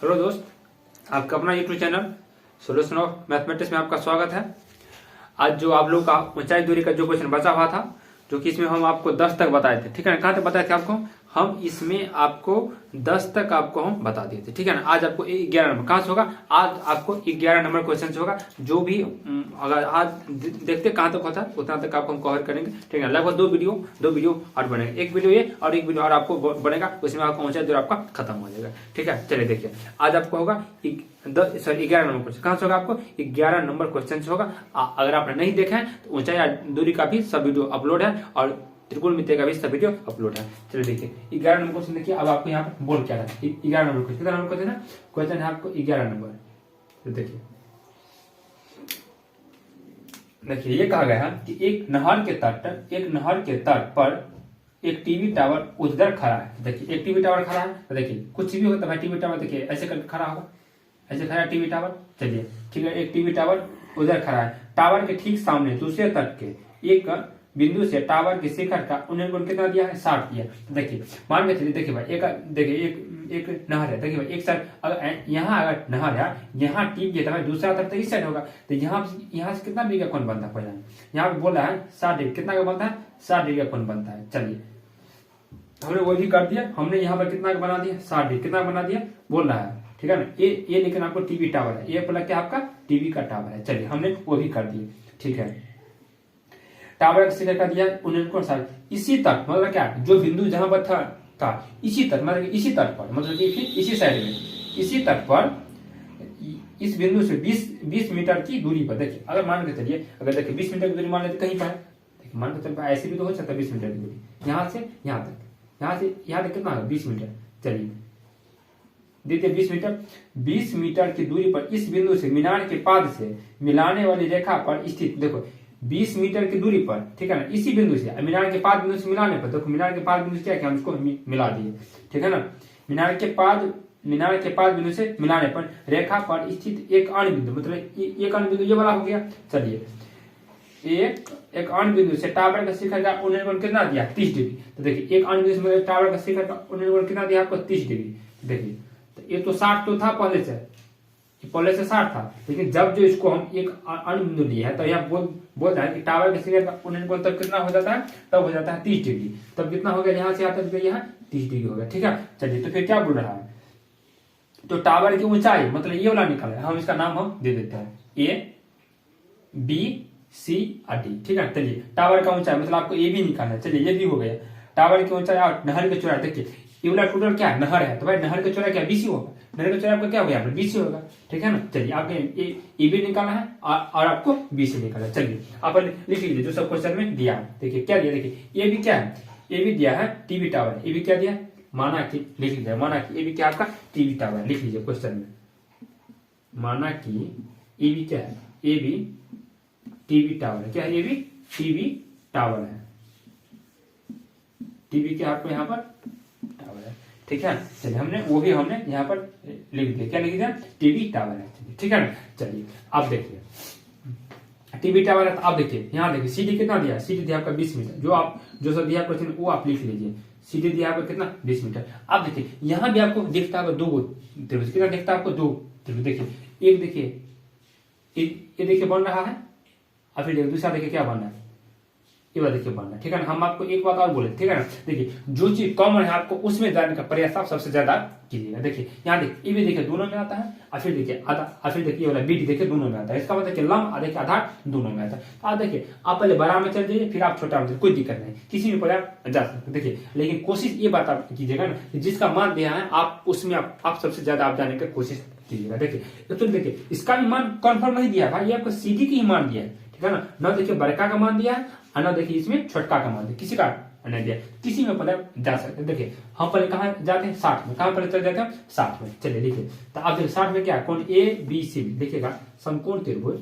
Hello दोस्त, आपका अपना YouTube channel solution of mathematics में आपका स्वागत है। आज जो आप लोग का ऊंचाई दूरी का जो क्वेश्चन बचा हुआ था, जो कि इसमें हम आपको 10 तक बताए थे, ठीक है ना। कहाँ तक बताए थे आपको? हम इसमें आपको 10 तक आपको हम बता दिए थे, ठीक है ना। आज आपको 11 नंबर कहाँ से होगा? आज आपको 11 नंबर क्वेश्चन से होगा। जो भी अगर आज देखते कहाँ तक होता है उतना तक आपको हम कवर करेंगे, ठीक है। लगभग दो वीडियो और बनेगा, एक वीडियो ये और एक वीडियो और आपको बनेगा, उसमें आपका ऊंचाई दूरी आपका खत्म हो जाएगा, ठीक है। चलिए देखिए, आज आपको होगा 11 नंबर क्वेश्चन। कहाँ से होगा? आपको 11 नंबर क्वेश्चन से होगा। अगर आपने नहीं देखा है तो ऊंचाई दूरी का भी सब वीडियो अपलोड है और त्रिकोणमिति का भी सब वीडियो अपलोड है। चलिए देखिए 11 नंबर क्वेश्चन देखिए। अब आपको यहाँ पर बोल क्या है? 11 नंबर क्वेश्चन, कितना नंबर क्वेश्चन है? क्वेश्चन है आपको 11 नंबर। तो देखिए ये कहा गया है कि एक नहर के तट पर एक टीवी टावर उधर खड़ा है। देखिए एक टीवी टावर खड़ा है, तो देखिए कुछ भी होता है टीवी टावर, देखिए ऐसे करके खड़ा होगा, ऐसे खड़ा है टीवी टावर। चलिए ठीक है, एक टीवी टावर उधर खड़ा है। टावर के ठीक सामने दूसरे तट के एक बिंदु से टावर के शिखर का उन्हें कोण कितना दिया है? 60 दिया। तो देखिए मान के चलिए, देखिए भाई एक नहर है। देखिए भाई एक साइड अगर यहाँ अगर नहर है, यहाँ टीप है, तो दूसरा तरफ तो इस साइड होगा। तो यहाँ से कितना डिग्री का कोण बनता है? पहले यहाँ पे बोला है 60 डिग्री। कितना का बनता है? 60 डिग्री का कोण बनता है। चलिए हमने वो भी कर दिया। हमने यहाँ पर कितना का बना दिया? 60 डिग्री। कितना बना दिया बोल रहा है, ठीक है ना। ये लेकिन आपको टीवी टावर है, ये बोला क्या आपका टीवी का टावर है। चलिए हमने वो भी कर दिए, ठीक है। टावर का शिखर का दिया 69 इसी तट, मतलब क्या जो बिंदु जहां पर था इसी तट, मतलब इसी तट पर, मतलब कि फिर इसी साइड में, इसी तट पर इस बिंदु से 20 मीटर की दूरी पर। देखिए अगर मान के चलिए, अगर देखिए 20 मीटर की दूरी मान लेते कहीं पर है, देखिए मान के चलिए ऐसे भी तो हो सकता है 20 मीटर की दूरी, यहाँ से यहाँ तक, यहाँ से यहाँ तक कितना है? 20 मीटर। चलिए देखिए 20 मीटर की दूरी पर इस बिंदु से मीनार के पाद से मिलाने वाली रेखा पर स्थित, देखो 20 मीटर की दूरी पर, ठीक है ना, इसी बिंदु से मीनार के पाद बिंदु से मिलाने पर, देखो मीनार के पाद बिंदु से क्या हम इसको मिला दिए, ठीक है ना। मीनार के पाद बिंदु से मिलाने पर रेखा पर स्थित एक अन्य बिंदु, मतलब एक अन्य बिंदु ये वाला हो गया। चलिए एक अन्य बिंदु से टावर का शिखर का उन्नयन कोण कितना दिया? 30 डिग्री। तो देखिए एक अन्य बिंदु से टावर का शिखर का उन्नयन कोण कितना दिया आपको? 30 डिग्री। देखिए तो ये तो 60 तो था पहले से 60 था, लेकिन जब जो इसको हम एक अन्य बिंदु लिए है तो यहाँ बोल रहा है कि टावर के शिखर का उन्नयन कोण तब कितना हो जाता है? तब हो जाता है 30 डिग्री। तब कितना हो गया? यहाँ से यहाँ तक यहाँ 30 डिग्री हो गया, ठीक है। चलिए तो फिर क्या बोल रहा है? तो टावर की ऊंचाई मतलब ये वाला निकला है, हम इसका नाम हम दे देते हैं ABC और D, ठीक है। चलिए टावर का ऊंचाई मतलब आपको ए भी निकालना है। चलिए ये भी हो गया। टावर की ऊंचाई और नहर की चौड़ाई, देखिए ये वाला टोटल क्या है? नहर है, तो भाई नहर की चौड़ाई क्या? BC होगा। नहर की चौड़ाई आपका क्या होगा? BC होगा, ठीक है ना। चलिए आपने ए भी निकालना है और आपको BC निकालना है। चलिए आप लिख लीजिए जो सब क्वेश्चन में दिया है। देखिए क्या दिया? देखिए ए भी क्या है? ए भी दिया है टीवी टावर। ए भी क्या दिया? माना कि लिख लीजिए, माना कि ए भी क्या आपका टीवी टावर है। लिख लीजिए क्वेश्चन में, माना कि ए भी क्या है? ए भी टीवी टावर है। क्या है? ए भी टीवी टावर है। टीवी क्या आपको यहाँ पर टावर है, ठीक है। चलिए हमने यहाँ पर लिख दिया। क्या लिख दिया? टीवी टावर है, ठीक है ना। चलिए अब देखिए टीवी टावर है, तो आप देखिए यहाँ देखिए CD कितना दिया? CD दिया आपका 20 मीटर। जो सब दिया क्वेश्चन वो आप लिख लीजिए। CD दिया आपका कितना? 20 मीटर। अब देखिए यहाँ भी आपको दिखता है 2 त्रिभुज। कितना दिखता है आपको? 2 त्रिभुज। देखिए एक देखिए ये देखिए बन रहा है, और फिर दूसरा देखिए क्या बन रहा है, ये बात देखिए बनना, ठीक है ना। हम आपको एक बात और बोले, ठीक है ना। देखिए जो चीज कॉमन है आपको उसमें जाने का प्रयास आप सबसे ज्यादा कीजिएगा। देखिए यहाँ देखिए ये भी देखिए दोनों में आता है, और फिर देखिए आधा, और फिर देखिए वाला BD देखिए दोनों में आता है। इसका मतलब लंब देखिए आधार दोनों में आता है। आप देखिए आप पहले बड़ा में चल जाइए, फिर आप छोटा में, कोई दिक्कत नहीं, किसी में पहले आप जा सकते। देखिए लेकिन कोशिश ये बात आप कीजिएगा ना, जिसका मान दिया है आप उसमें आप सबसे ज्यादा आप जाने की कोशिश कीजिएगा। देखिए तो देखिए इसका भी मान कन्फर्म नहीं दिया भाई, ये आपको CD की ही मान दिया है, ठीक है ना। न देखिए बड़का का मान दिया है और न देखिए इसमें छोटका का मान दिया, किसी का नहीं दिया, किसी में पहले जा सकते। देखिए हम पहले कहाँ जाते हैं? 60 में। कहाँ पहले चल जाते हैं? 60 में। चलिए देखिए तो आप देखिए 60 में क्या कोण ABC देखिएगा, समकोण त्रिभुज।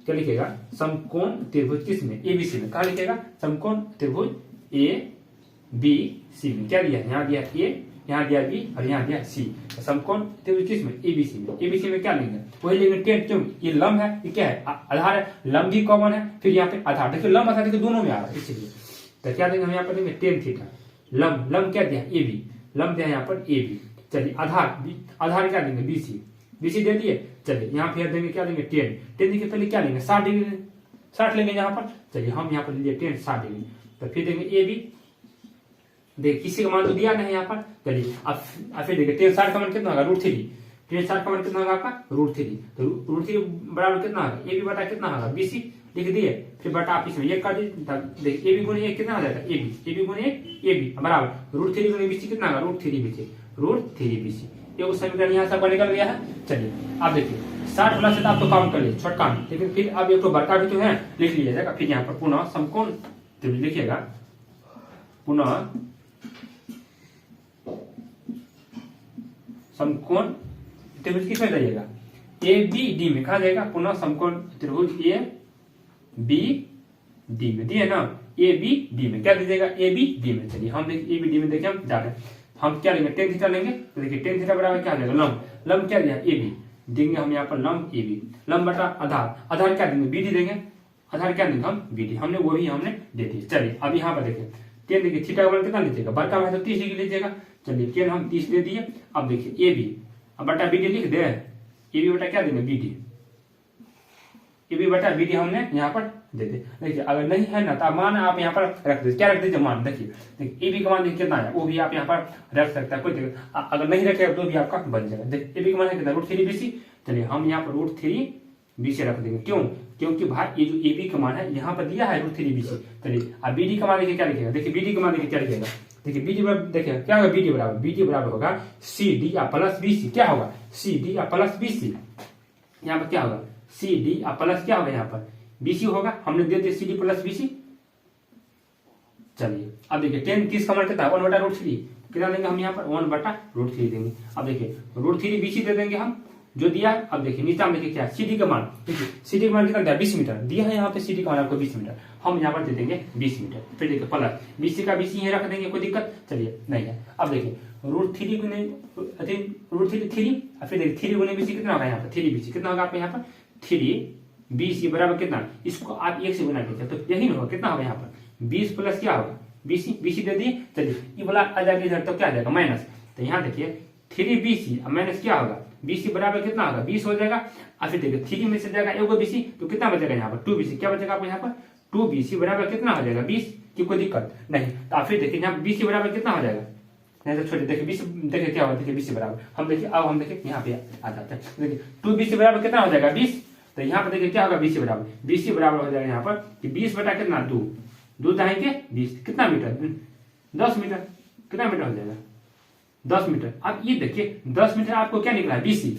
क्या लिखेगा? समकोण त्रिभुज किसमें? ABC में। कहाँ लिखेगा? समकोण त्रिभुज ABC में। क्या दिया? यहाँ दिया A, यहाँ दिया B और यहाँ दिया C। समकोण त्रिभुज किसमें? ABC में। ABC में क्या लेंगे? वही लेंगे टेन। क्यों? ये लंब है, ये क्या है? आधार है। लंब भी कॉमन है, फिर यहाँ पे आधार। देखिए लंब आधार देखिए दोनों में आ रहा है, इसलिए तो क्या देंगे हम यहाँ पर? देंगे टेन थीटा। लंब क्या दिया? AB। लंब दिया यहाँ पर AB। चलिए आधार क्या देंगे बीसी, बीसी दे दिए। चलिए यहाँ फिर देंगे क्या देंगे 10, 10 देखिए पहले क्या लेंगे 60 डिग्री, 60 लेंगे यहाँ पर। चलिए हम यहाँ पर लिए 10 60 डिग्री, तो फिर देंगे ए बी। देखिए किसी का मान तो दिया नहीं यहाँ पर। चलिए अब फिर देखिए 10 60 का मान कितना होगा √3, 10 60 का मान कितना होगा आपका √3, तो √3 बराबर कितना होगा ए बी बटा कितना होगा बीसी, लिख दिए। फिर बटा आप इसमें एक कर देखिए ए बी गुणे एक कितना हो जाएगा ए बी गुणे ए बी बराबर √3 गुणे बीसी कितना होगा √3 बीसी। ये उस समीकरण यहाँ से निकल गया है। चलिए अब देखिए 60 प्लस से आप तो काउंट कर लीजिए छोटका में, लेकिन फिर अब एक तो बड़का भी तो है लिख लीजिएगा। फिर यहाँ पर पुनः समकोण त्रिभुज लिखिएगा, पुनः समकोण त्रिभुज किसमें जाइएगा ए बी डी में, कहा जाएगा पुनः समकोण त्रिभुज ए बी डी में, दिए ना ए बी डी में, क्या दीजिएगा ए बी डी में। चलिए हम देखिए ए बी डी में देखिए हम जा रहे हैं, हम क्या लेंगे tan थीटा लेंगे। तो देखिए tan थीटा बराबर क्या हो जाएगा लंब क्या दिया ए बी, देंगे हम यहाँ पर लंब ए बी, लंब बटा आधार क्या देंगे बी डी देंगे, आधार क्या देंगे हम बी डी, हमने वो भी हमने दे दिया। चलिए अब यहाँ पर देखिए tan देखिए थीटा का मान कितना लीजिएगा, बड़का है तो 30 डिग्री लीजिएगा। चलिए tan हम 30 दे दिए। अब देखिए ए बी अब बटा बी डी लिख दे, ए बी बटा क्या देंगे बी डी, ए बी बटा बी डी हमने यहाँ पर दे दे। देखिए अगर नहीं है ना तो मान आप यहाँ पर रख दीजिए, क्या रख दीजिए मान। देखिए ए बी का मान देखिए कितना है, वो भी आप यहाँ पर रख सकता है, कोई दिक्कत। अगर नहीं रखेगा तो भी आपका बन जाएगा। देखिए ए बी का मान है कितना √3 बीसी। चलिए हम यहाँ पर √3 बीसी रख देंगे, क्यों, क्योंकि भाई ये जो ए बी का मान है यहाँ पर दिया है √3 बीसी। चलिए अब बी डी का मान देखिए क्या लिखेगा, देखिए बी डी का मान देखिए क्या लिखेगा, देखिए बी डी बराबर देखिए क्या होगा बी डी बराबर होगा सी डी या प्लस बी सी, क्या होगा सी डी या प्लस बी सी। यहाँ पर क्या होगा सी डी या प्लस क्या होगा यहाँ पर बीसी होगा, हमने दे दिया सी डी प्लस बीसी। चलिए अब देखिए 10 30 का मान कितना है 1 बटा √3, कितना देंगे हम यहाँ पर 1 बटा √3 देंगे। अब देखिए √3 बीसी दे देंगे हम जो दिया। अब देखिए नीचे में देखिए क्या सी डी का मान, देखिए सी डी का मान कितना दिया 20 मीटर दिया है यहाँ पे, सी डी का मान आपको 20 मीटर, हम यहाँ पर दे देंगे 20 मीटर। फिर देखिए प्लस बीसी का बीसी यहीं रख देंगे, कोई दिक्कत चलिए नहीं है। अब देखिए √3 गुने √3 फिर देखिए 3 गुने बीसी कितना होगा यहाँ पर 3 बीसी कितना होगा आपको यहाँ पर 3 बीसी बराबर कितना, इसको आप 1 से गुना कीजिए तो यही ना होगा कितना होगा यहाँ पर 20 प्लस क्या होगा बीसी दे दिए। चलिए ये वाला आ जाएगा इधर तो क्या आ जाएगा माइनस, तो यहाँ देखिए 3 बीसी माइनस क्या होगा बीसी बराबर कितना होगा 20 हो जाएगा। और फिर देखिए 3 में से जाएगा एगो बीसी तो कितना बचेगा यहाँ पर 2 बीसी, क्या बचेगा आपको यहाँ पर 2 बीसी बराबर कितना हो जाएगा 20 की कोई दिक्कत नहीं। तो फिर देखिए यहाँ बीसी बराबर कितना हो जाएगा, नहीं तो छोटे देखिए 20 देखिए क्या होगा देखिए 20 बराबर हम देखिए अब हम देखिए यहाँ पे आ जाते हैं। देखिए 2 बीसी बराबर कितना हो जाएगा 20, तो यहाँ पर देखिए क्या होगा बीसी बराबर हो जाएगा यहाँ पर कि 20 बटा कितना 2 दाएंगे 20 कितना मीटर 10 मीटर, कितना मीटर हो जाएगा 10 मीटर। अब ये देखिए 10 मीटर आपको क्या निकला है बीसी,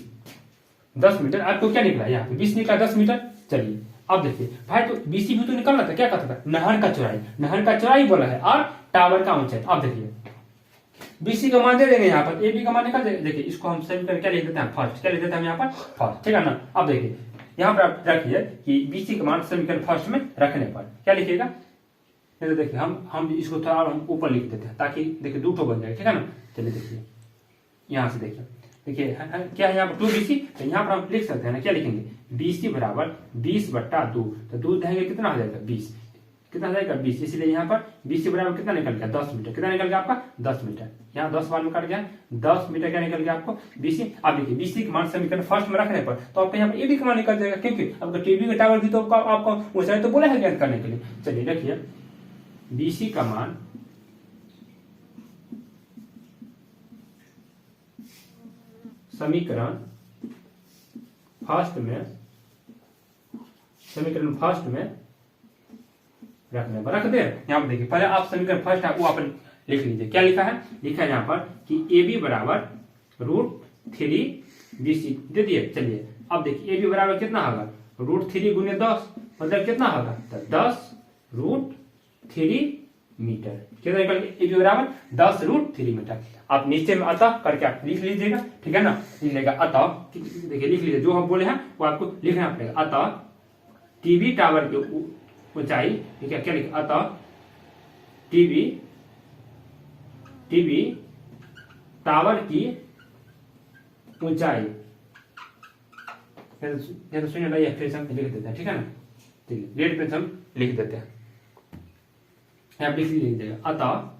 10 मीटर आपको क्या निकला यहाँ पे 20 निकला 10 मीटर। चलिए अब देखिए भाई तो बीसी भी तो निकलना था, क्या कहता था नहर का चौड़ाई बोला है और टावर का ऊंचाई। अब देखिए बीसी का मान दे देंगे यहाँ पर, ए बी का मान निकल जाएगा। देखिए इसको हम समीकरण क्या लिख देते हैं फर्स्ट, क्या लिख देते हैं हम यहाँ पर फर्स्ट, ठीक है ना। अब देखिए यहाँ पर आप रखिए कि बीसी का मान समीकरण फर्स्ट में रखने पर क्या लिखिएगा, तो देखिए हम इसको थोड़ा और हम ऊपर लिख देते हैं ताकि देखिए 2 बन जाएगा, ठीक है ना। चलिए देखिए यहाँ से देखिए क्या है यहाँ पर 2 बीसी, तो यहाँ पर हम लिख सकते हैं ना क्या लिखेंगे बीसी बराबर 20 बटा 2, तो 2 देंगे कितना हो जाएगा 20, कितना हो जाएगा 20, इसलिए यहाँ पर बीसी बराबर कितना निकल गया 10 मीटर, कितना निकल गया आपका 10 मीटर, यहाँ 10 बार में कट गया 10 मीटर क्या निकल गया आपको बीसी। अब देखिए बीसी के मान समीकरण फर्स्ट में रखने पर तो आपको यहाँ पर ए बी का मान निकल जाएगा, क्योंकि आपका टीवी का टावर भी तो आपको ऊंचाई तो बोला है ज्ञात करने के लिए। चलिए देखिए बीसी का मान समीकरण फर्स्ट में रखने पर रख दे। यहाँ पर देखिए पहले आप समीकरण फर्स्ट है वो आप लिख लीजिए, क्या लिखा है यहाँ पर कि ए बी बराबर √3 बीसी दे दिए। चलिए अब देखिए ए बी बराबर कितना होगा √3 गुने 10 मतलब कितना होगा तो 10 √3 मीटर, कितना निकल गया ए बी बराबर 10 √3 मीटर। आप नीचे में अतः करके आप लिख लीजिएगा, ठीक है ना, लिख लेगा अतः देखिए लिख लीजिए जो हम बोले हैं वो आपको लिखना पड़ेगा। अतः टीवी टावर की ऊंचाई, ठीक है क्या लिखे अतः टीवी टावर की ऊंचाई, तो सुनिए ना ये फिर से हम लिख देते हैं, ठीक है ना। चलिए रेड पेन से हम लिख देते हैं, यहाँ लिख लीजिएगा अतः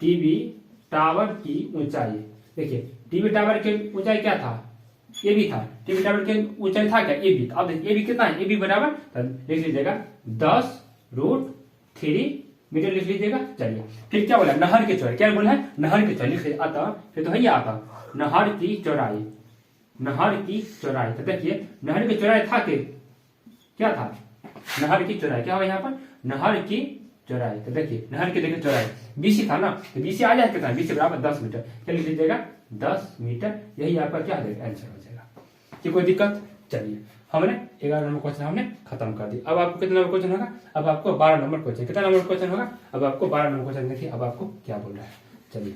टीवी टावर की ऊंचाई। देखिए टीवी टावर की ऊंचाई क्या था, ए बी था। टीवी टावर की ऊंचाई था क्या, ए बी। अब देखिए ए बी कितना है, ए बी बराबर लिख लीजिएगा 10√3 मीटर लिख लीजिएगा। चलिए फिर क्या बोला, नहर की चौड़ाई, क्या बोला है, नहर की चौड़ाई लिख लीजिए। अतः फिर तो है आता नहर की चौड़ाई, नहर की चौड़ाई। तो देखिए नहर की चौड़ाई था कि क्या था, नहर की चौड़ाई क्या होगा यहाँ पर, नहर की चौड़ाई। तो देखिए नहर की देखिए चौड़ाई बीसी था ना, तो बीसी आ जाए कितना, बीसी बराबर 10 मीटर। क्या लिख लीजिएगा 10 मीटर। यही आपका क्या हो जाएगा, आंसर हो जाएगा। कि कोई दिक्कत। चलिए हमने 11 नंबर क्वेश्चन हमने खत्म कर दिया। अब आपको कितना नंबर क्वेश्चन होगा, अब आपको 12 नंबर क्वेश्चन। कितना नंबर क्वेश्चन होगा, अब आपको 12 नंबर क्वेश्चन। देखिए अब आपको क्या बोल रहा है। चलिए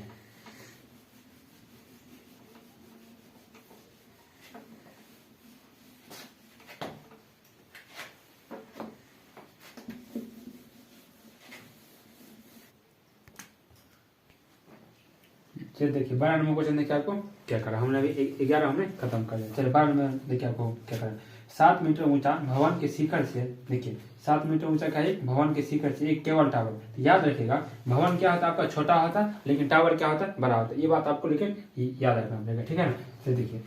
चलिए देखिए 12 नंबर क्वेश्चन देखिए आपको क्या करा हमने, अभी 11 हमने खत्म कर दिया। चलिए 12 नंबर देखिए आपको क्या करा। 7 मीटर ऊंचा भवन के शिखर से, देखिए 7 मीटर ऊंचा का एक भवन के शिखर से एक केबल टावर। तो याद रखिएगा भवन क्या होता है आपका, छोटा होता है, लेकिन टावर क्या होता है, बड़ा होता है। ये बात आपको लेकिन याद रखना पड़ेगा, ठीक है ना। तो देखिए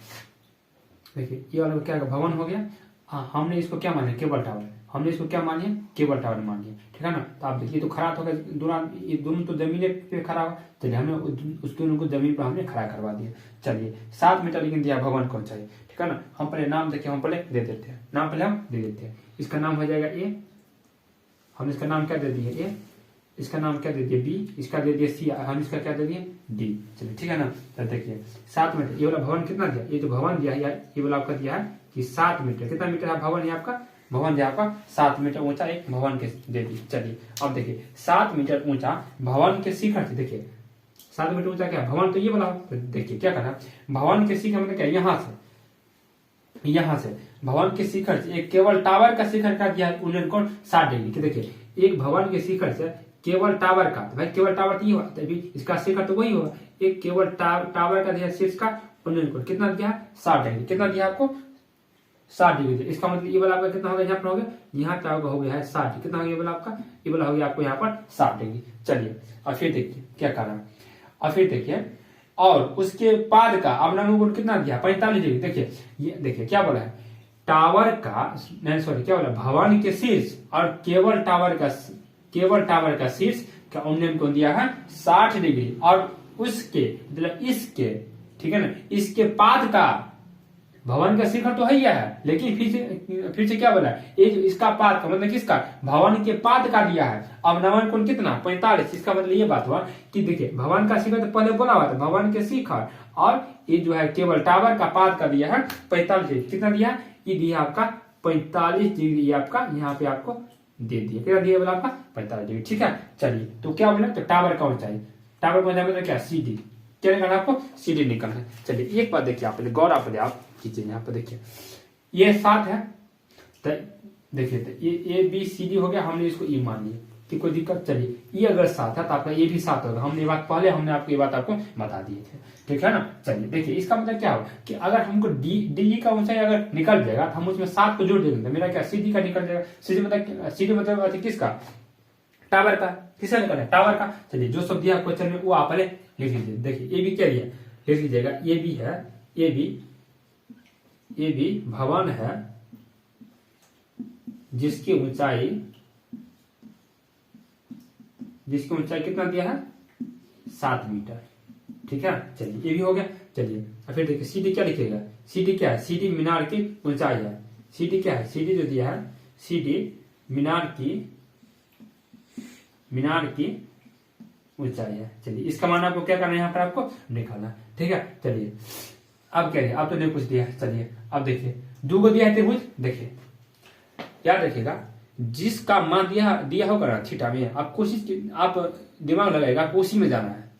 ये वाला क्या भवन हो गया। हाँ हमने इसको क्या माने, केबल टावर। हमने इसको क्या मानिए, केबल टावर मानिए, ठीक है ना। तो आप देखिए तो खड़ा होगा दोनों, ये दोनों तो जमीन पे खड़ा होगा। चलिए हमने उस दोनों को जमीन पर हमने खड़ा करवा दिया। चलिए 7 मीटर लेकिन दिया भवन कौन चाहिए, ठीक है ना। हम पहले नाम देखिए, हम पहले दे देते हैं नाम, पहले हम दे देते हैं। इसका नाम हो जाएगा ए, हम इसका नाम क्या दे दिए ए, इसका नाम क्या दे दिए बी, इसका दे दिए सी, हम इसका क्या दे दिए डी। चलिए ठीक है ना। तो देखिए 7 मीटर, ये वाला भवन कितना दिया, ये जो भवन दिया है ये वाला आपका दिया है कि 7 मीटर। कितना मीटर है भवन है आपका, भवन दिया आपका 7 मीटर ऊंचा एक भवन के दे दी। चलिए अब देखिए 7 मीटर ऊंचा भवन के शिखर से, देखिए 7 मीटर ऊंचा क्या भवन, तो ये वाला। तो देखिए क्या करना, भवन के शिखर मतलब क्या, यहाँ से भवन के शिखर से एक केवल टावर का शिखर का दिया है उन्नयन कोण 60 डिग्री। कि देखिए एक भवन के शिखर से केवल टावर का, तो भाई केवल टावर तो ये हुआ, तभी इसका शिखर तो वही होगा। एक केवल टावर का दिया शीर्ष का उन्नयन कोण कितना दिया है 60 डिग्री। कितना दिया आपको 60 डिग्री। इसका मतलब ये वाला आपका कितना होगा, यहाँ पर हो गया, यहाँ क्या होगा, हो गया है 60। कितना हो गया ये वाला आपका, ये वाला हो गया आपको यहाँ पर 60 डिग्री। चलिए और फिर देखिए क्या कर रहा है, और फिर देखिए और उसके बाद का अवलंब कोण कितना दिया 45 डिग्री। देखिए ये देखिए क्या बोला है, टावर का नहीं सॉरी क्या बोला, भवन के शीर्ष और केवल टावर का शीर्ष का उन्नयन कोण दिया है 60 डिग्री। और उसके मतलब इसके, ठीक है ना, इसके बाद का भवन का शिखर तो है, लेकिन फिर से क्या बोला, ये जो इसका पाद का मतलब किसका, भवन के पाद का दिया है अवनमन कोण कितना 45। इसका मतलब ये बात हुआ कि देखिए भवन का शिखर तो पहले बोला हुआ था, भवन के शिखर और ये जो है केवल टावर का पाद का दिया है 45 डिग्री। कितना दिया, ये दिया आपका 45 डिग्री, आपका यहाँ पे आपको दे दिया। कितना दिया बोला आपका 45 डिग्री, ठीक है। चलिए तो क्या बोला, तो टावर का ऊंचाई, टावर का ऊंचाई मतलब क्या, सी डी। क्या निकालना आपको, सी डी निकालना है। चलिए एक बात देखिए आप गौर आप कीजिए, यहाँ पर देखिए ये 7 है, तो देखिए तो ये ए बी सी डी हो गया, हमने इसको ई मान लिया कि कोई दिक्कत। चलिए ये अगर 7 है तो आपका ये भी 7 होगा। हमने ये बात पहले हमने आपको ये बात आपको बता दिए थे, ठीक है ना। चलिए देखिए इसका मतलब क्या होगा कि अगर हमको डी का ऊंचाई अगर निकल जाएगा तो हम उसमें 7 को जोड़ देंगे, मेरा क्या सी डी का निकल जाएगा। सी डी मतलब किसका, टावर का। किसका निकल है, टावर का। चलिए जो सब दिया क्वेश्चन में वो आप पहले लिख लीजिए। देखिए ए बी क्या दिया, लिख लीजिएगा ए बी है, ए बी भवन है जिसकी ऊंचाई कितना दिया है 7 मीटर, ठीक है। चलिए ये भी हो गया। चलिए और फिर देखिए सी डी क्या लिखिएगा, सी डी क्या है, सी डी मीनार की ऊंचाई है। सी डी क्या है, सी डी जो दिया है सी डी मीनार की ऊंचाई है। चलिए इसका मान आपको क्या करना है, यहाँ पर आपको निकालना, ठीक है। चलिए अब क्या है, अब तो नहीं कुछ दिया है। चलिए अब देखिए 2 को दिया है त्रिभुज। देखिए याद रखिएगा जिसका मान दिया होगा ना थीटा में, आप आप दिमाग लगाएगा आपको उसी में जाना है।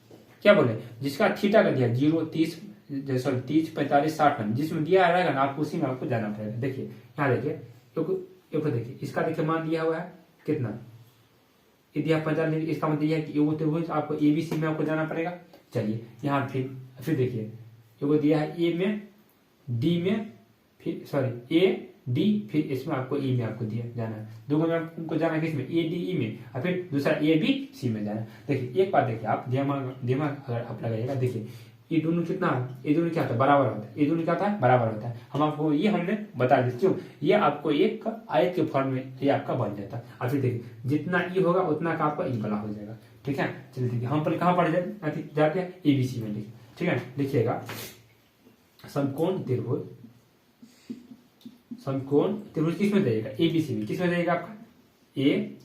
क्या बोले, जिसका थीटा का दिया 0 30 30 45 60 जिसमें दिया रहेगा ना आपको उसी में आपको जाना पड़ेगा। देखिए यहाँ देखिए देखिए इसका देखिए मान दिया हुआ है कितना, ये दिया 45। इसका मतलब यह है कि वो त्रिभुज आपको एबीसी में आपको जाना पड़ेगा। चलिए यहाँ फिर देखिए एगो दिया है ए में डी में, फिर सॉरी ए डी, फिर इसमें आपको ई में आपको दिया जाना है, दो में आपको जाना है किसमें, ए डी ई में, और फिर दूसरा ए बी सी में जाना है। देखिए एक बात देखिए, आप दिमाग दिमाग अगर आप लगाइएगा, देखिए ये दोनों कितना है, ये दोनों क्या होता है, बराबर होता है, ये दोनों क्या होता है, बराबर होता है। हम आपको ये हमने बता दी क्यों, ये आपको एक आयत के फॉर्म में ये आपका बन जाता है। अब फिर देखिए जितना ई होगा उतना का आपका ई वाला हो जाएगा, ठीक है। चलिए देखिए हम पर कहाँ पढ़ जाते हैं, एबीसी में, ठीक है। लिखिएगा समकोण त्रिभुज, समकोण त्रिभुज किस में जाइएगा, एबीसी में, किस में जाइएगा आपका, ए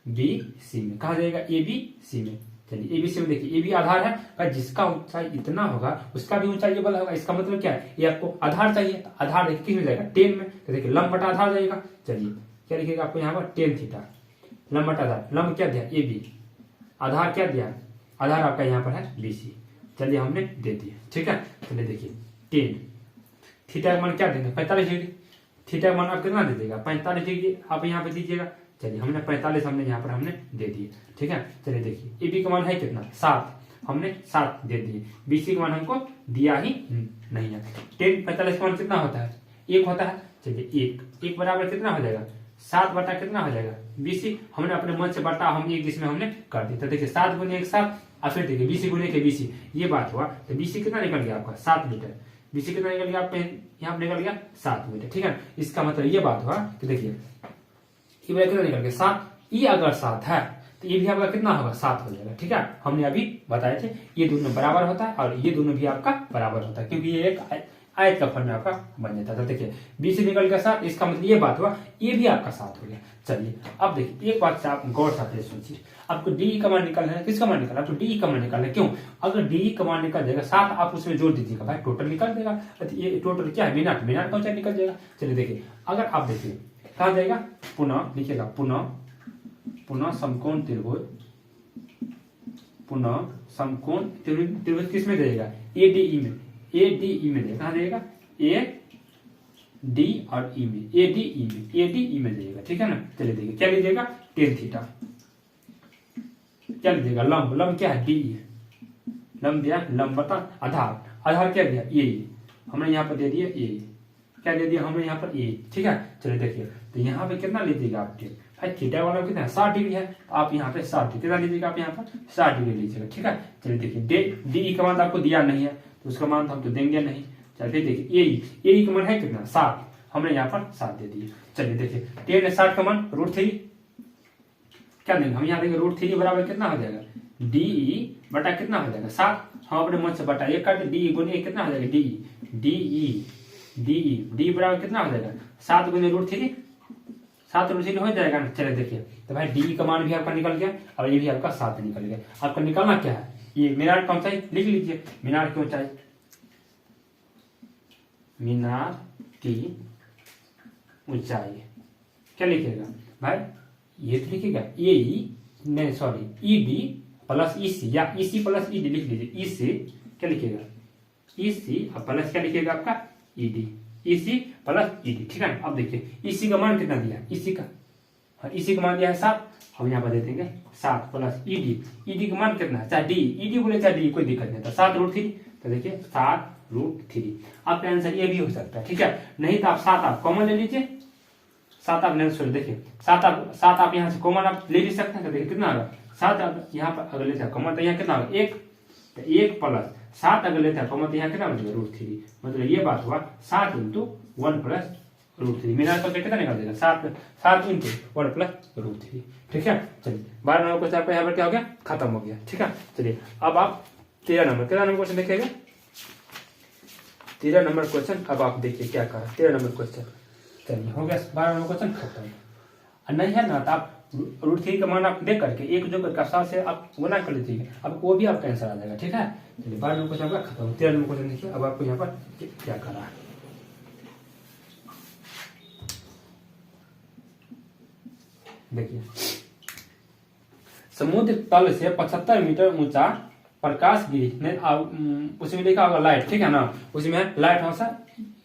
बी सी में, कहा जाएगा, ए बी सी में। चलिए एबीसी में देखिए, ए बी आधार है, पर जिसका ऊंचाई इतना होगा उसका भी ऊंचाई ये वाला होगा। इसका मतलब क्या है, ये आपको आधार चाहिए, तो आधार देखिए किस में जाएगा, टेन में, तो देखिए लंब बटा आधार जाएगा। चलिए क्या लिखिएगा आपको यहाँ पर, टेन थीटा, लंब बटा आधार, लंब क्या दिया, ए बी, आधार क्या दिया, आधार आपका यहाँ पर है बी सी। चलिए हमने दे दिया, ठीक है। चलिए देखिए टेन, थीटा का मान क्या देंगे, 45 डिग्री, थीटा का मान आप कितना दे देगा, 45 डिग्री आप यहाँ पे दीजिएगा। चलिए हमने 45 हमने यहाँ पर हमने दे दिए, ठीक है। चलिए देखिए ए बी का मान है कितना, 7, हमने 7 दे दिए, बी सी का मान हमको दिया ही नहीं है। 10 45 का मान कितना होता है, 1 होता है। चलिए 1 बराबर कितना हो जाएगा, 7 बटा कितना हो जाएगा, बीसी, हमने अपने मन से बटा हम एक जिसमें हमने कर दिया। तो देखिए 7 गुने 1 7, और फिर देखिए बीसी गुने के बीसी, ये बात हुआ। तो बीसी कितना निकल गया आपका, 7 मीटर, बीसी कितना निकल गया आपका, यहाँ पे निकल गया 7 मीटर, ठीक है। इसका मतलब ये बात हुआ कि देखिए ये कितना निकल गया, 7, ये अगर 7 है तो ये भी आपका कितना होगा, 7 हो जाएगा, ठीक है। हमने अभी बताए थे ये दोनों बराबर होता है, और ये दोनों भी आपका बराबर होता है, क्योंकि ये एक आयत का फॉर्म में आपका बन जाता है। देखिए बी से निकल गया 7, इसका मतलब ये बात हुआ, ये भी आपका 7 हो गया। चलिए अब देखिए एक बात से आप गौर से सोचिए, आपको डी का मान निकालना है, किसका मान निकालना है, आपको डी का मान निकालना है। क्यों, अगर डी का मान निकल जाएगा 7, आप उसमें जोड़ दीजिएगा भाई, टोटल निकल जाएगा। ये टोटल क्या है, मिनट, मिनट का ऊंचाई निकल जाएगा। चलिए देखिए अगर आप देखिए कहा जाएगा, पुनः लिखिएगा, पुनः समकोण त्रिभुज, पुनः समकोण त्रिभुज किस में जाएगा, ए डी ई में, ए डी ई में जाएगा, कहा जाएगा, ए डी और ई में, ए डी ई में, ए डी ई में जाएगा, ठीक है ना। चलिए देखिए क्या लीजिएगा, टेन थीटा, क्या लीजिएगा, लंब, लंब क्या है, डी, लंब दिया, लंब बता आधार, आधार क्या दिया, ए, हमने यहाँ पर दे दिया ए, क्या दे दिया हमने यहाँ पर ए, ठीक है। चलिए देखिए तो यहाँ पे कितना लीजिएगा आप, भाई थीटा वाला कितना है, 60 डिग्री है, तो आप यहाँ पे 60 डिग्री कितना लीजिएगा, आप यहाँ पर 60 डिग्री लीजिएगा, ठीक है। चलिए देखिए डी का मान आपको दिया नहीं है, तो उसका मान हम तो देंगे नहीं। चलिए देखिए ए का मान है कितना, 7, हमने यहाँ पर 7 दे दिए। चलिए देखिए 10 60 का मान √3, क्या देंगे हम यहाँ देंगे, √3 बराबर कितना हो जाएगा, डी बटा कितना हो जाएगा, 7, हम अपने मन से बटा ये करते, डी गुने कितना हो जाएगा, डी बराबर कितना हो जाएगा, 7 गुने √3, 7 √3 हो जाएगा ना। चलिए देखिए तो भाई डी का मान भी आपका निकल गया, और ये भी आपका 7 निकल गया। आपका निकालना क्या है, ये मीनार का ऊंचाई लिख लीजिए, मीनार की ऊंचाई, मीनार की ऊंचाई क्या लिखिएगा भाई, ये तो लिखिएगा नहीं सॉरी, ई डी प्लस ई सी, या ई सी प्लस ई डी लिख लीजिए, ई सी क्या लिखिएगा, ई सी प्लस क्या लिखिएगा आपका, ई डी, ई सी प्लस ई डी, ठीक है। अब देखिए ई सी का मान कितना दिया, ई सी का मान दिया है 7, हम यहाँ पर दे देंगे 7 प्लस ई डी का मान कितना है, चाहे डी ई डी बोले चाहे डी, कोई दिक्कत नहीं था, 7 √3, तो देखिए 7 √3, आपका आंसर ये भी हो सकता है, ठीक है। नहीं तो आप 7 आप कॉमन ले लीजिए, 7 आप ले, सॉरी देखिए 7 आप यहाँ से कॉमन आप ले भी सकते हैं, तो देखिए कितना होगा, 7 आप यहाँ पर अगर लेते हैं कॉमन, तो यहाँ कितना होगा 1, तो 1 प्लस 7 अगर लेते हैं कॉमन, तो यहाँ कितना बचेगा √3, मतलब ये बात हुआ 7 × 1 + √3, मेरा आंसर कितना निकाल देगा, 7 × 1 + √3, ठीक है। चलिए 12 नंबर क्वेश्चन आपका यहाँ पर क्या हो गया, खत्म हो गया, ठीक है। चलिए अब आप 13 नंबर क्वेश्चन देखिएगा, 13 नंबर क्वेश्चन अब आप देखिए क्या कहा, 13 नंबर क्वेश्चन, चलिए हो गया 12 नंबर क्वेश्चन खत्म। नहीं है ना तो आप √3 का मान आप देख करके एक जो करके 7 से आप गुना कर लीजिएगा, अब वो भी आपका आंसर आ जाएगा, ठीक है। चलिए 12 नंबर क्वेश्चन आपका खत्म। 13 नंबर क्वेश्चन देखिए, अब आपको यहाँ पर क्या करा है, देखिए समुद्र तल से 75 मीटर ऊंचा प्रकाश गिरी, उसमें लिखा होगा लाइट, ठीक है ना, उसमें लाइट हाउस है,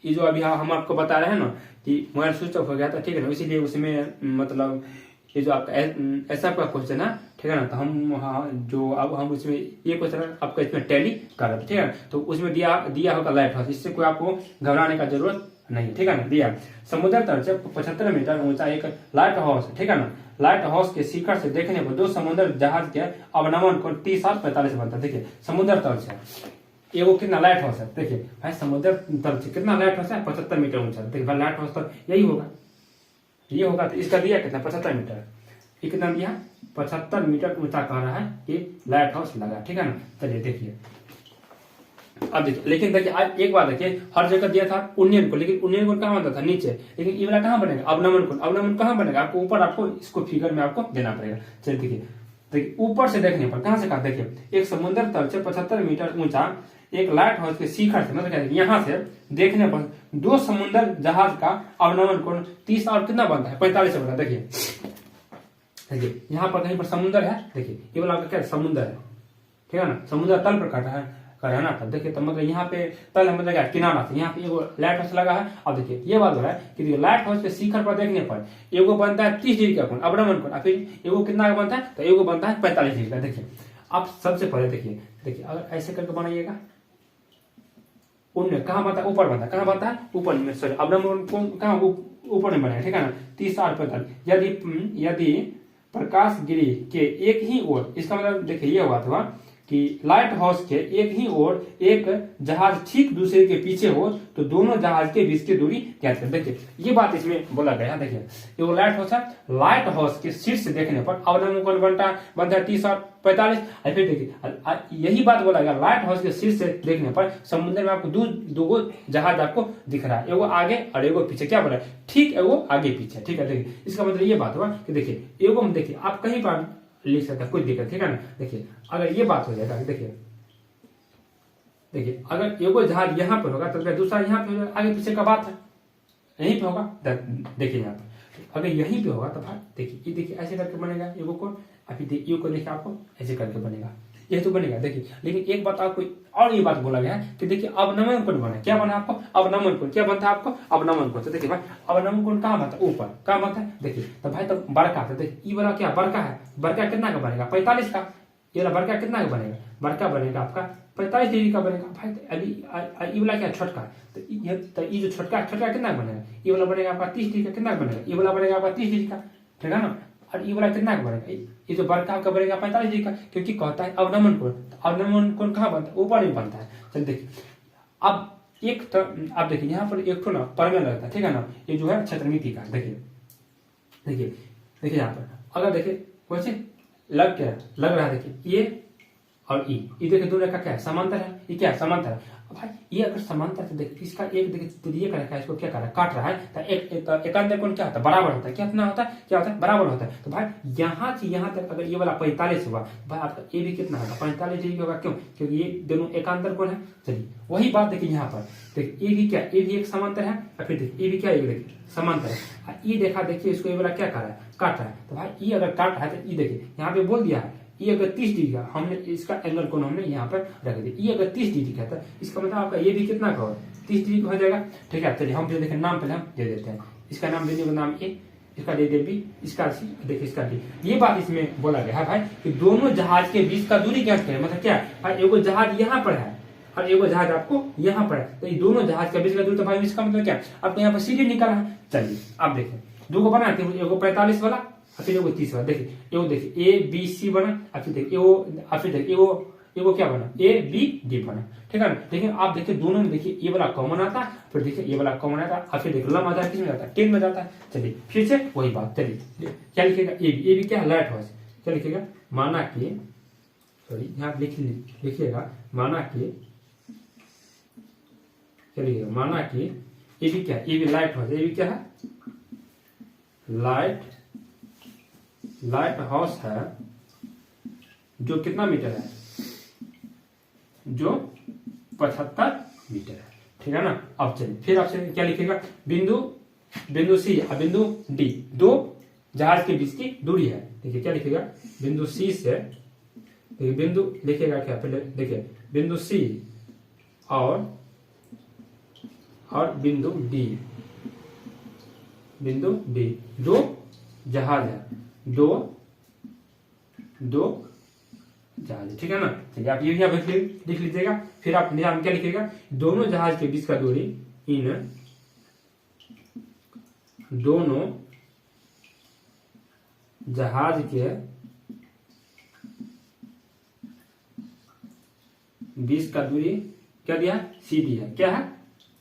ये जो अभी हम आपको बता रहे हैं ना कि मोबाइल स्विच ऑफ हो गया था, ठीक है ना, इसीलिए उसमें मतलब ये जो आपका ऐसा आपका क्वेश्चन है, ठीक है ना, तो हम जो अब हम उसमें ये क्वेश्चन आपका इसमें टैली कर रहे हैं, ठीक है। तो उसमें दिया होगा लाइट हाउस, इससे कोई आपको घबराने का जरूरत नहीं, ठीक है ना। दिया समुद्र तल से 75 मीटर ऊंचा एक लाइट हाउस, ठीक है ना। लाइट हाउस के शिखर से देखने पर दो समुद्र जहाज के अवनमन को 30 और 45 बनता है। देखिए समुद्र तल से एगो कितना लाइट हाउस है, देखिए भाई समुद्र तल से कितना लाइट हाउस है, 75 मीटर ऊंचा। देखिए भाई लाइट हाउस तो यही होगा, ये होगा। तो इसका दिया कितना, 75 मीटर। ये कितना दिया, 75 मीटर ऊंचा कह रहा है कि लाइट हाउस लगा, ठीक है ना। चलिए देखिए अब देखिए, लेकिन देखिए आज एक बात देखिए, हर जगह दिया था उन्नयन को, लेकिन उन्नयन कोण कहाँ बनता था, नीचे। लेकिन ये वाला कहाँ बनेगा, अवनमन कोण। अवनमन कहाँ बनेगा, आपको ऊपर, आपको इसको फिगर में आपको देना पड़ेगा। चलिए देखिए, देखिए ऊपर से देखने पर कहाँ से कहा, देखिए एक समुद्र तल से 75 मीटर ऊंचा एक लाइट हाउस के शिखर से, मतलब यहाँ से देखने पर दो समुद्र जहाज का अवनमन कोण 30 और कितना बनता है, 45 बनता है। देखिए देखिए यहाँ पर कहीं पर समुद्र है, देखिए ये वाला क्या समुद्र है, ठीक है ना। समुद्र तल पर काटा है, करे ना। तब देखिए, तो मतलब यहाँ पे तल है, मतलब क्या किनारा से, यहाँ पे एगो लाइट हाउस लगा है। अब देखिए ये बात हो रहा है कि लाइट हाउस के शिखर पर देखने पर एगो बनता है 30 डिग्री का कोण, अवनमन कोण, फिर एगो कितना का बनता है, तो एगो बनता है 45 डिग्री का। देखिए आप सबसे पहले देखिए, देखिए अगर ऐसे करके बनाइएगा, उनमें कहाँ बनता है, ऊपर बनता है, कहाँ बनता है, ऊपर में, सॉरी अवनमन कोण कहाँ ऊपर में बनेगा, ठीक है ना। 30 और 45 यदि प्रकाश गिरी के एक ही ओर, इसका मतलब देखिए ये हुआ था कि लाइट हाउस के एक ही ओर एक जहाज ठीक दूसरे के पीछे हो तो दोनों जहाज के बीच की दूरी ज्ञात कर। देखिए ये बात इसमें बोला गया है। देखिए ये वो लाइट हाउस है, लाइट हाउस के शीर्ष से देखने पर अवनमन कोण बनता है 30 और 45। फिर देखिए यही बात बोला गया, लाइट हाउस के शीर्ष से देखने पर समुद्र में आपको दो जहाज आपको दिख रहा है, एगो आगे और एगो पीछे। क्या बोला, ठीक एगो आगे पीछे, ठीक है। देखिए इसका मतलब ये बात हुआ कि देखिए एगो में, देखिए आप कहीं पर लिख सकते हैं, कोई दिक्कत, ठीक है ना। देखिए अगर ये बात हो जाएगा, देखिए देखिए अगर एगो जहाज यहाँ पर होगा तो दूसरा यहाँ पे होगा, आगे पीछे का बात है, यहीं पे होगा। देखिए यहाँ पे अगर यहीं पे होगा तो भाई देखिए ये, देखिए ऐसे करके बनेगा एगो कोण, अभी देखिए को देखिए आपको ऐसे करके बनेगा, ये तो बनेगा। देखिए लेकिन एक बात आपको और ये बात बोला गया है कि देखिए अवनमन कोण बना, क्या बना आपको, अवनमन कोण। क्या बनता है आपको, अवनमन कोण। तो देखिए भाई अवनमन कोण कहाँ बनता है, ऊपर, कहाँ बनता है, देखिए तो भाई तो बड़का, तो देखिए ये वाला क्या बड़का है, बड़का कितना का बनेगा, 45 का। ये वाला बड़का कितना का बनेगा, बड़का बनेगा आपका 45 डिग्री का बनेगा भाई। अभी ये वाला क्या छोटका, तो ये जो छोटका कितना बनेगा, ये वाला बनेगा आपका 30 डिग्री का। कितना बनेगा, ये वाला बनेगा आपका 30 डिग्री का, ठीक है ना। और ये वाला कितना का बनेगा, ये जो बड़का आपका बनेगा 45 डिग्री का, क्योंकि कहता है अवनमन कोण। अवनमन कोण कहाँ बनता है, ऊपर ही बनता है। चल देखिए अब एक तो आप देखिए यहाँ पर एक तो ना परमेय लगता है, ठीक है ना। ये जो है क्षेत्रमिति का, देखिए देखिए देखिए यहाँ पर अगर देखिए वैसे लग क्या लग रहा है, देखिए ये और ये देखिए दोनों का क्या है, समांतर है। ये क्या है, समांतर है। भाई ये अगर समांतर है, देखिए इसका एक देखिए तुरीय का रखा है, इसको क्या कर रहा है, काट रहा है। तो एकांतर कोण क्या होता है, बराबर होता है। कितना होता है, क्या होता है, बराबर होता है। तो भाई यहाँ से यहाँ तक अगर ये वाला 45 हुआ, भाई आपका ये भी कितना होगा, 45 डिग्री होगा। क्यों, क्योंकि ये दोनों एकांतर कोण है। चलिए वही बात देखिए यहाँ पर, देखिए ये भी क्या, ये भी एक समांतर है। और फिर देखिए ये भी क्या, ये देखिए समांतर है। ये देखा देखिए इसको ये वाला क्या कर रहा है, काट रहा है। तो भाई ये अगर काट रहा है तो ये देखिए यहाँ पे बोल दिया है, ये अगर 30 डिग्री का, हमने इसका एंगल कोण हमने यहाँ पर रख दिया। ये अगर 30 डिग्री का था, इसका मतलब आपका ये भी कितना का हो, 30 डिग्री हो जाएगा, ठीक है। चलिए हम देखिए नाम पहले हम दे देते हैं, इसका नाम देने का नाम ए, इसका दे दे बी, इसका सी, देखिए इसका डी। ये बात इसमें बोला गया है भाई कि दोनों जहाज के बीच का दूरी ज्ञात करें। मतलब क्या है भाई, एगो जहाज यहाँ पर है और एगो जहाज आपको यहाँ पर है, तो ये दोनों जहाज के बीच का दूरी, तो भाई इसका मतलब क्या, आपको यहाँ पर सीधी निकाला है। चलिए आप देखिए दो को बनाते हैं, एगो 45 वाला और फिर एगो 30 वाला। देखिए एगो देखिए ए बी सी बना, और फिर देखिए एगो क्या बना, ए बी डी बना, ठीक है ना। लेकिन आप देखिए दोनों में देखिए ये वाला कॉमन आता है, फिर देखिए ये वाला कॉमन आता है, और फिर देखिए लंबा किस में जाता है, 10 में जाता है। चलिए फिर से वही बात, चलिए क्या लिखेगा, ए बी क्या है, लाइट हाउस। क्या लिखेगा, माना कि, सॉरी यहाँ लिखिएगा माना कि, क्या लिखेगा, माना कि ए बी क्या है, A B lighthouse. A B क्या है, लाइट हाउस है जो कितना मीटर है, जो 75 मीटर है, ठीक है ना। अब चलिए फिर आपसे क्या लिखेगा, बिंदु सी और बिंदु डी, दो जहाज के बीच की दूरी है। देखिए क्या लिखेगा, बिंदु सी से, देखिए बिंदु लिखेगा क्या, पहले देखिए बिंदु सी और बिंदु डी, दो जहाज है, दो जहाज, ठीक है ना। चलिए आप ये भी लिख लीजिएगा। फिर आप निशान क्या लिखिएगा, दोनों जहाज के बीच का दूरी इन दोनों जहाज के बीच का दूरी क्या दिया, सी डी है, क्या है,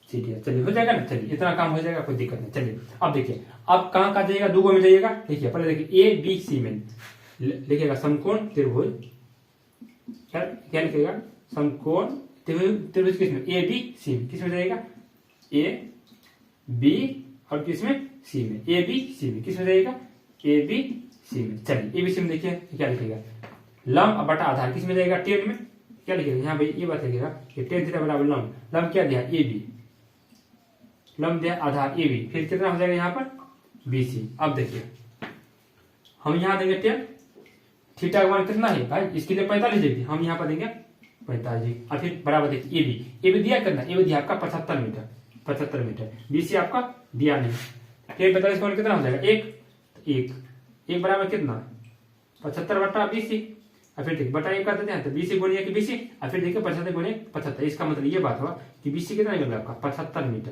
सी डी है। चलिए हो जाएगा ना, चलिए इतना काम हो जाएगा, कोई दिक्कत नहीं। चलिए अब देखिए, अब कहाँ कहाँ जाइएगा, दो में जाइएगा। देखिए पहले देखिए ए बी सी में लिखिएगा समकोण त्रिभुज, क्या लिखिएगा, समकोण त्रिभुज किसमें, ए बी सी में, किसमें जाइएगा, ए बी और किसमें, सी में, ए बी सी में, किसमें जाइएगा, ए बी सी में। चलिए ए बी सी में देखिए क्या लिखिएगा, लंब बटा आधार किसमें जाएगा, टेन में, क्या लिखिएगा यहाँ भाई ये बात लिखिएगा कि टेन थीटा बराबर लंब, लंब क्या दिया, ए बी, लंब दिया आधार ए बी, फिर कितना हो जाएगा यहाँ पर, बी सी। अब देखिए हम यहाँ देंगे टेन, थीटा का मान कितना है भाई, इसके लिए 45 डिग्री, हम यहाँ पर देंगे 45 डिग्री, और फिर बराबर देखिए ए बी दिया कितना, ए बी दिया आपका 75 मीटर, 75 मीटर, बी सी आपका दिया नहीं, फिर 45 का कितना हो जाएगा, एक बराबर कितना, 75 बटा बी सी, और फिर देखिए बटा एक कर देते हैं तो बीसी गुणिया की बीसी, और फिर देखिए 75 गुणिया 75, इसका मतलब ये बात हुआ कि बीसी कितना निकल गया आपका, 75 मीटर,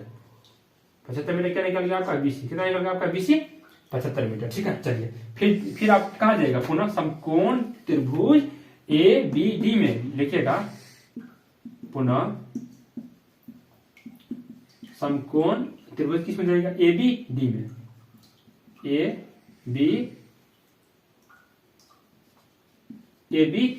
75 मीटर क्या निकल गया आपका, बीसी कितना निकल गया आपका, बीसी 75 मीटर। ठीक है, चलिए फिर आप कहाँ जाएगा, पुनः समकोण त्रिभुज ए बी डी में लिखिएगा, पुनः समकोण त्रिभुज किस में जाएगा, ए बी डी में, ए बी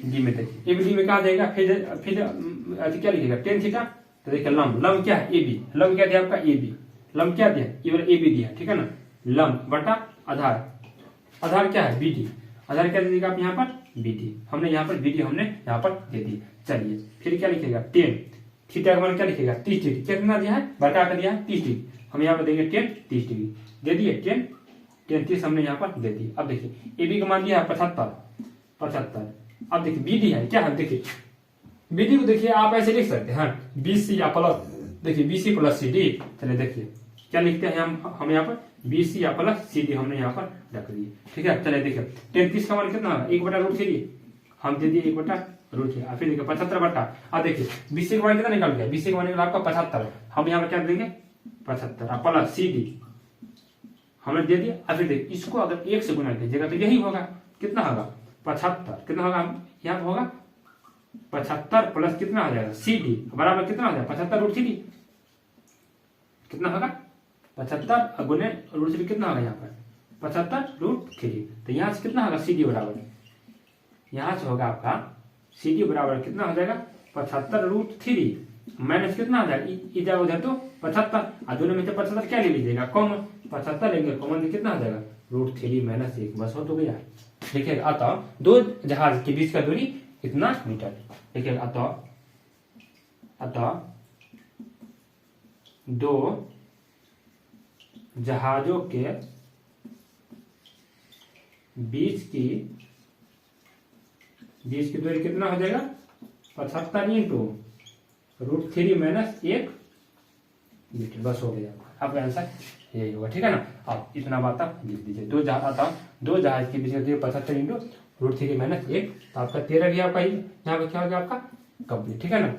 डी में। देखिए ए बी डी में कहा जाएगा, फिर क्या लिखेगा, टेन थीटा, तो देखिए लंब क्या है, ए बी, लंब क्या दिया आपका, ए बी, लंब क्या दिया, ए बी दिया, ठीक है ना, लंब बटा आधार क्या है, बी डी, आधार क्या दे देगा आप यहाँ पर, बी डी, हमने यहाँ पर बी डी हमने यहाँ पर दे दी। चलिए फिर क्या लिखेगा, टेन थीटा का मान क्या लिखेगा, 30 डिग्री, कितना दिया है, बटा कर दिया है 30 डिग्री, हम यहाँ पर देंगे 30 डिग्री दे दिए, 30 हमने यहाँ पर दे दी। अब देखिए ए बी का मान दिया है 75, अब देखिए बी डी है क्या है, देखिए बी डी को देखिए आप ऐसे लिख सकते हैं, बी सी या प्लस, देखिए B C plus C D. चलिए देखिए क्या लिखते हैं हम यहाँ पर, बी सी या प्लस सी डी हमने यहाँ पर रख दिए। ठीक है, चलिए देखिए 33 का मान कितना है, 1/√3 हम दे दिए, 1/√3, फिर देखिए 75 बटा, अब देखिए बी सी का मान कितना निकल गया, बी सी का मान निकला आपका 75, हम यहाँ पर क्या देंगे 75 प्लस सी डी हमने दे दिया। अब फिर देखिए इसको अगर 1 से गुना कीजिएगा तो यही होगा, कितना होगा 75, कितना होगा यहाँ पर होगा 75 प्लस कितना हो जाएगा, सी डी बराबर कितना हो जाएगा 75√3, कितना होगा 75 गुने √3 कितना होगा यहाँ पर 75√3, तो यहाँ से कितना होगा सी डी बराबर, यहाँ से होगा आपका सी डी बराबर कितना हो जाएगा 75√3 माइनस कितना हो जाएगा, इधर उधर तो 75, और दोनों में से 75 क्या ले लीजिएगा, कॉमन, 75 लेंगे कॉमन तो कितना हो जाएगा √3 माइनस 1, बस हो तो गया। देखिए अतः दो जहाज के बीच का दूरी कितना मीटर, देखिए अतः दो जहाजों के बीच की दूरी कितना हो जाएगा 75 इंटू √3 माइनस 1 मीटर, बस हो गया आपका आंसर यही होगा। ठीक है ना, आप इतना बात आप लिख दीजिए, दो जहाज के बीच का दूरी 75 इंटू √3 माइनस 1, तो आपका 13 भी आपका यहाँ पे क्या हो गया आपका कंप्लीट। ठीक है ना,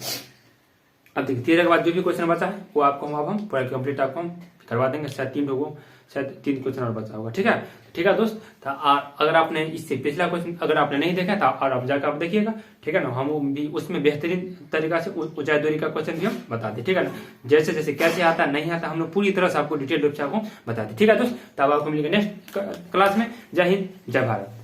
अब देखिए 13 के बाद जो भी क्वेश्चन बचा है वो आपको हम पूरा कंप्लीट आपको हम करवा देंगे, शायद 3 क्वेश्चन और बचा होगा। ठीक है दोस्त, तो अगर आपने इससे पिछला क्वेश्चन अगर आपने नहीं देखा था और आप जाकर आप देखिएगा। ठीक है ना, हम भी उसमें बेहतरीन तरीका से ऊंचाई दूरी का क्वेश्चन भी हम बताते। ठीक है ना, जैसे जैसे कैसे आता नहीं आता हम लोग पूरी तरह से आपको डिटेल रूप से आपको बताते। ठीक है दोस्त, तब आपको मिलेगा नेक्स्ट क्लास में। जय हिंद, जय भारत।